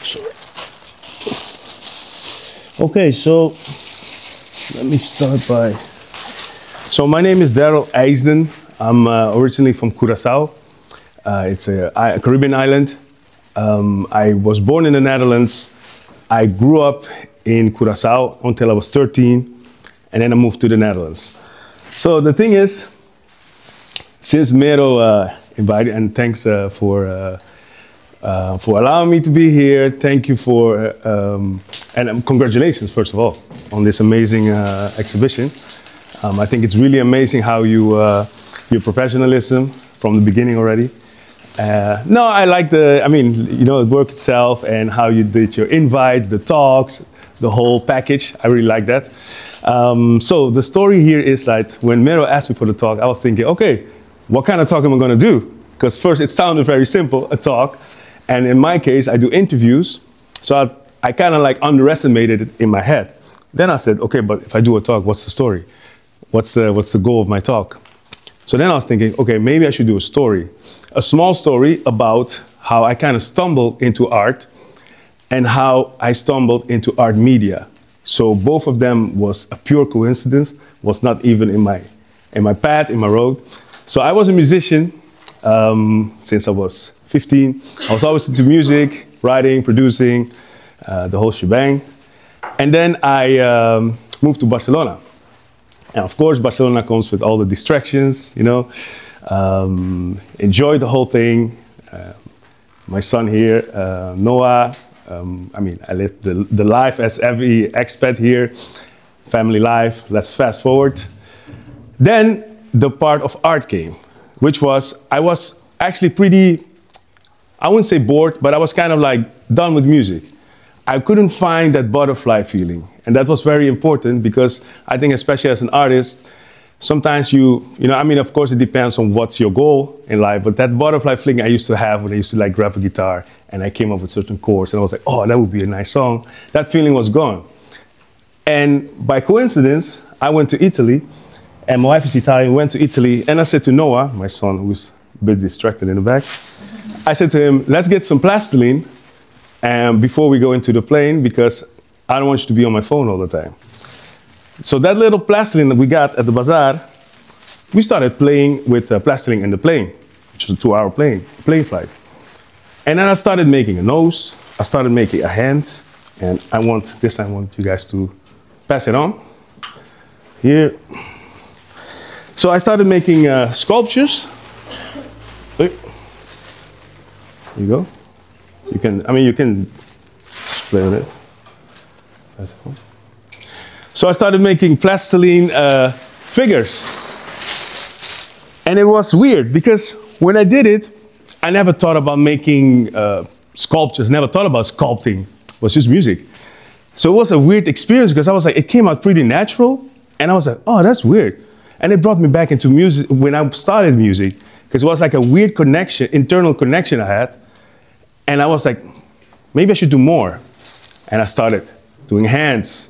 Sorry. Okay, so let me start by. So my name is Daryl Eisden. I'm originally from Curaçao. It's a Caribbean island. I was born in the Netherlands. I grew up in Curaçao until I was 13, and then I moved to the Netherlands. So the thing is, since MERO invited, and thanks for allowing me to be here. Thank you for, and congratulations, first of all, on this amazing exhibition. I think it's really amazing how your professionalism from the beginning already. No, I like the work itself and how you did your invites, the talks, the whole package. I really like that. So the story here is that when MERO asked me for the talk, I was thinking, okay, what kind of talk am I going to do? Because first it sounded very simple, a talk. And in my case, I do interviews. So I kind of like underestimated it in my head. Then I said, okay, but if I do a talk, what's the story? What's the goal of my talk? So then I was thinking, okay, maybe I should do a story. A small story about how I kind of stumbled into art and how I stumbled into art media. So both of them was a pure coincidence, was not even in my path, in my road. So I was a musician since I was 15. I was always into music, writing, producing, the whole shebang. And then I moved to Barcelona. And of course, Barcelona comes with all the distractions, you know. Enjoy the whole thing. My son here, Noah, I lived the life as every expat here, family life. Let's fast forward. Then the part of art came, which was, I was actually pretty, I wouldn't say bored, but I was kind of like done with music. I couldn't find that butterfly feeling. And that was very important because I think especially as an artist, sometimes of course it depends on what's your goal in life, but that butterfly feeling I used to have when I used to like grab a guitar and I came up with certain chords and I was like, oh, that would be a nice song. That feeling was gone. And by coincidence, I went to Italy and my wife is Italian, went to Italy and I said to Noah, my son who's a bit distracted in the back, I said to him, let's get some plastiline before we go into the plane because I don't want you to be on my phone all the time. So that little plastiline that we got at the bazaar, we started playing with plastiline in the plane, which was a 2-hour plane flight. And then I started making a nose, I started making a hand, and this time I want you guys to pass it on. Here. So I started making sculptures. There you go. You can play with it. That's cool. So I started making plastiline figures. And it was weird because when I did it, I never thought about making sculptures, never thought about sculpting. It was just music. So it was a weird experience because I was like, it came out pretty natural. And I was like, oh, that's weird. And it brought me back into music when I started music because it was like a weird connection, internal connection I had. And I was like, maybe I should do more. And I started doing hands,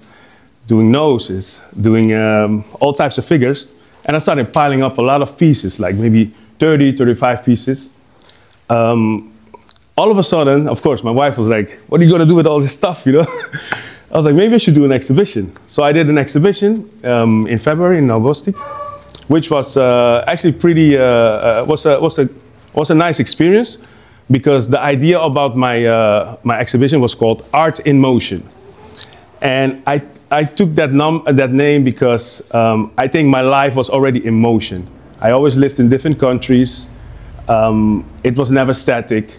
doing noses, doing all types of figures. And I started piling up a lot of pieces, like maybe 30, 35 pieces. All of a sudden, of course, my wife was like, what are you going to do with all this stuff, you know? I was like, maybe I should do an exhibition. So I did an exhibition in February in August, which was actually pretty, was a nice experience because the idea about my exhibition was called Art in Motion. And I took that name because I think my life was already in motion. I always lived in different countries. It was never static.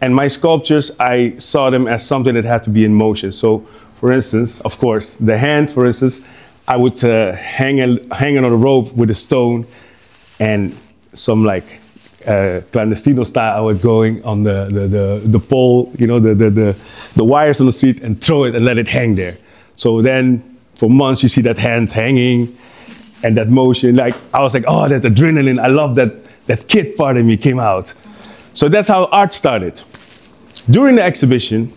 And my sculptures, I saw them as something that had to be in motion. So, for instance, of course, the hand, for instance, I would hang it on a rope with a stone and some like clandestino style, I would going on the pole, you know, the wires on the street and throw it and let it hang there. So then for months you see that hand hanging and that motion, like I was like, oh, that adrenaline, I love that kid part of me came out. So that's how art started. During the exhibition,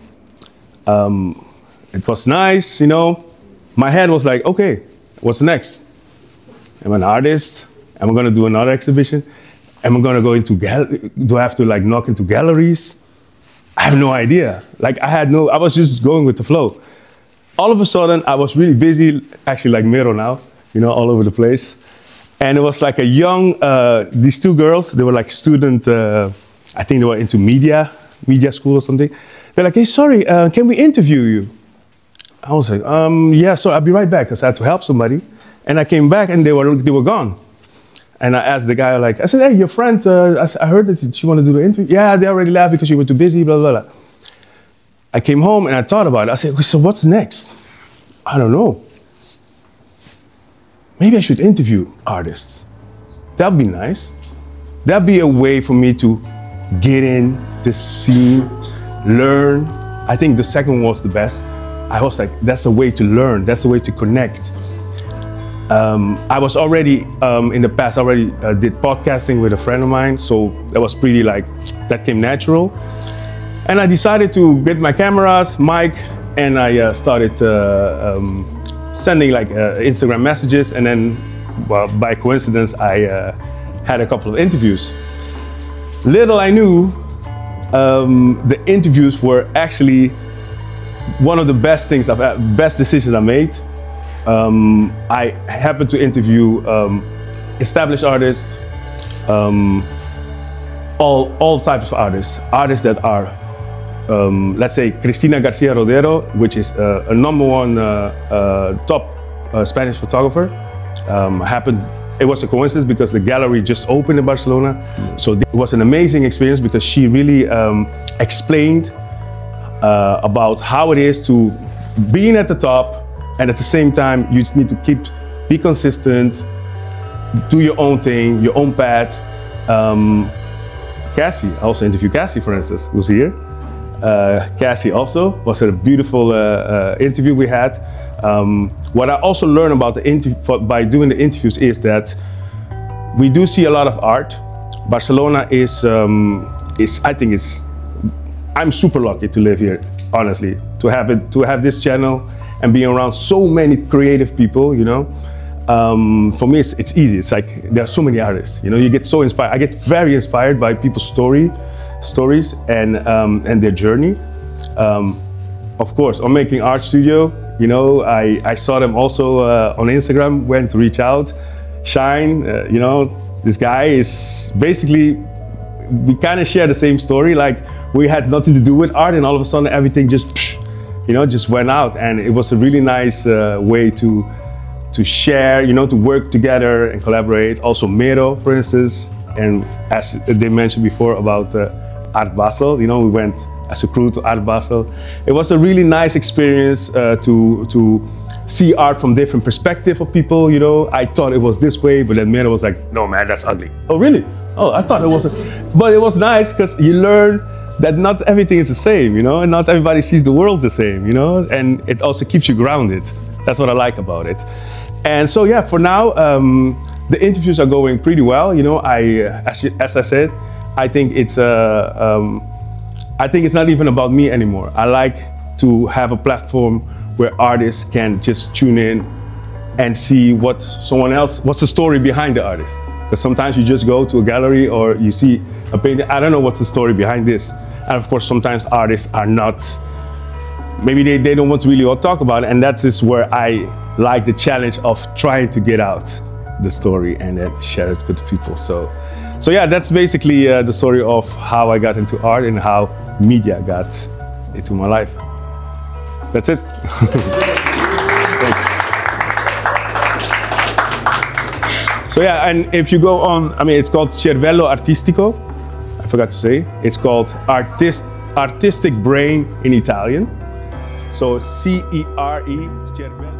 it was nice, you know. My head was like, okay, what's next? I'm an artist, am I gonna do another exhibition? Am I gonna go into do I have to like knock into galleries? I have no idea. Like I was just going with the flow. All of a sudden, I was really busy, actually like MERO now, you know, all over the place. And it was like a young, these two girls, they were like student, I think they were into media school or something. They're like, hey, sorry, can we interview you? I was like, yeah, so I'll be right back, because I had to help somebody. And I came back and they were gone. And I asked the guy, like, I said, hey, your friend, I heard that she wanted to do the interview. Yeah, they already left because you were too busy, blah, blah, blah. I came home and I thought about it. I said, so what's next? I don't know. Maybe I should interview artists. That'd be nice. That'd be a way for me to get in this scene, learn. I think the second one was the best. I was like, that's a way to learn. That's a way to connect. I was already, in the past, did podcasting with a friend of mine, so that was pretty like, that came natural. And I decided to get my cameras, mic, and I started sending like Instagram messages, and then, well, by coincidence, I had a couple of interviews. Little I knew, the interviews were actually one of the best decisions I made. I happened to interview established artists, all types of artists that are, let's say, Cristina Garcia Rodero, which is a #1 top Spanish photographer. It was a coincidence because the gallery just opened in Barcelona. So it was an amazing experience because she really explained about how it is to being at the top, and at the same time, you just need to be consistent, do your own thing, your own path. Cassie, I also interviewed Cassie, for instance, who's here. Cassie also was a beautiful interview we had. What I also learned about by doing the interviews is that we do see a lot of art. Barcelona I'm super lucky to live here, honestly, to have this channel and being around so many creative people, you know. For me, it's easy. It's like there are so many artists, you know. You get so inspired. I get very inspired by people's stories and their journey. Of course, on Making Art Studio, you know, I saw them also on Instagram. Went to reach out, Shine. You know, this guy is basically, we kind of share the same story. Like we had nothing to do with art, and all of a sudden everything just, you know, just went out, and it was a really nice way to share, you know, to work together and collaborate. Also MERO, for instance, and as they mentioned before about Art Basel, you know, we went as a crew to Art Basel. It was a really nice experience to see art from different perspective of people, you know. I thought it was this way, but then MERO was like, no man, that's ugly. Oh really? Oh, I thought it wasn't. But it was nice because you learn that not everything is the same, you know, and not everybody sees the world the same, you know, and it also keeps you grounded. That's what I like about it. And so, yeah, for now, the interviews are going pretty well, you know. As I said, I think it's not even about me anymore. I like to have a platform where artists can just tune in and see what's the story behind the artist. Because sometimes you just go to a gallery or you see a painting, I don't know what's the story behind this. And of course, sometimes artists are not, maybe they don't want to really talk about it, and that is where I like the challenge of trying to get out the story and then share it with people. So yeah, that's basically the story of how I got into art and how media got into my life. That's it. So yeah, and if you go on, I mean, it's called Cervello Artistico. I forgot to say. It's called Artistic Brain in Italian. So C-E-R-E, Cervello.